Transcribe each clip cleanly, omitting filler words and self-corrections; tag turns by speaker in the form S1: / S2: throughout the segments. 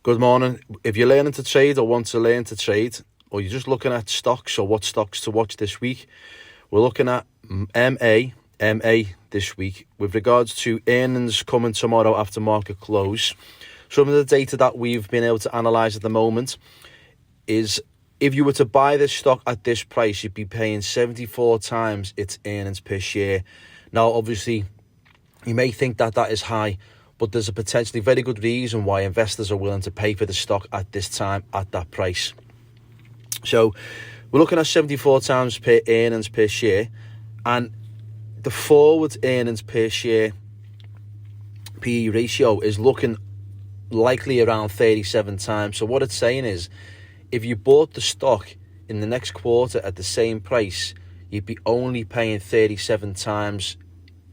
S1: Good morning. If you're learning to trade or want to learn to trade, or you're just looking at stocks or what stocks to watch this week, we're looking at MA this week with regards to earnings coming tomorrow after market close. Some of the data that we've been able to analyse at the moment is if you were to buy this stock at this price, you'd be paying 74 times its earnings per share. Now, obviously, you may think that that is high, but there's a potentially very good reason why investors are willing to pay for the stock at this time, at that price. So we're looking at 74 times per earnings per share, and the forward earnings per share PE ratio is looking likely around 37 times. So what it's saying is, if you bought the stock in the next quarter at the same price, you'd be only paying 37 times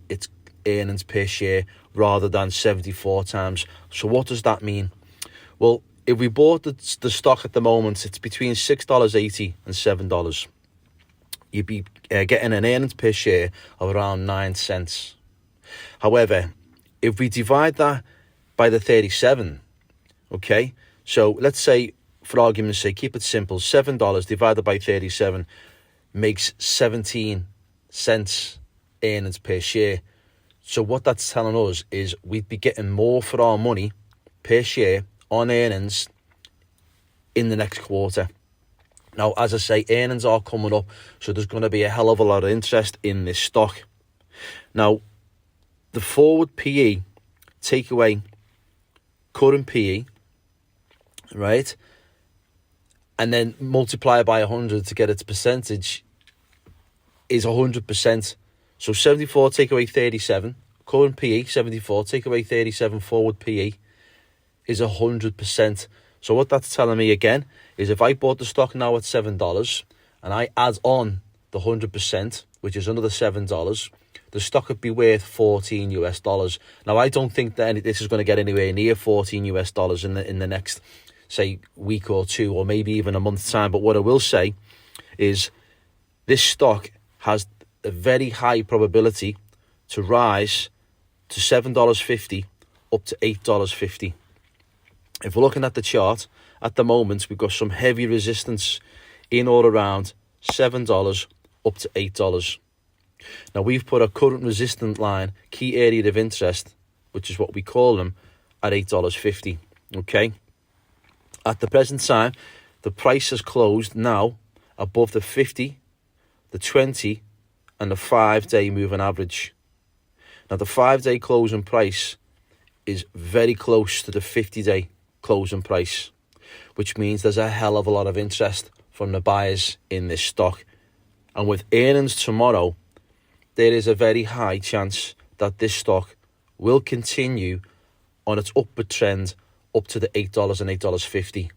S1: its earnings per share rather than 74 times. So what does that mean? Well, if we bought the stock at the moment, it's between $6.80 and $7. You'd be getting an earnings per share of around 9 cents. However, if we divide that by the 37, okay, so let's say, for argument's sake, keep it simple, $7 divided by 37 makes 17 cents earnings per share. So what that's telling us is we'd be getting more for our money per share on earnings in the next quarter. Now, as I say, earnings are coming up, so there's going to be a hell of a lot of interest in this stock. Now, the forward PE, take away current PE, right, and then multiply by 100 to get its percentage, is 100%. So 74 take away 37, current PE, 74, take away 37, forward PE, is 100%. So what that's telling me again is if I bought the stock now at $7 and I add on the 100%, which is another $7, the stock would be worth $14 US. Now, I don't think that this is going to get anywhere near $14 US in the next, say, week or two, or maybe even a month's time. But what I will say is this stock has a very high probability to rise to $7.50 up to $8.50. If we're looking at the chart, at the moment, we've got some heavy resistance in or around $7 up to $8. Now, we've put a current resistance line, key area of interest, which is what we call them, at $8.50, okay? At the present time, the price has closed now above the 50, the 20, and the 5-day moving average. Now, the 5-day closing price is very close to the 50-day closing price, which means there's a hell of a lot of interest from the buyers in this stock. And with earnings tomorrow, there is a very high chance that this stock will continue on its upward trend up to the $8 and $8.50.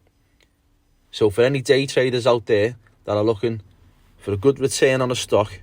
S1: So for any day traders out there that are looking for a good return on a stock,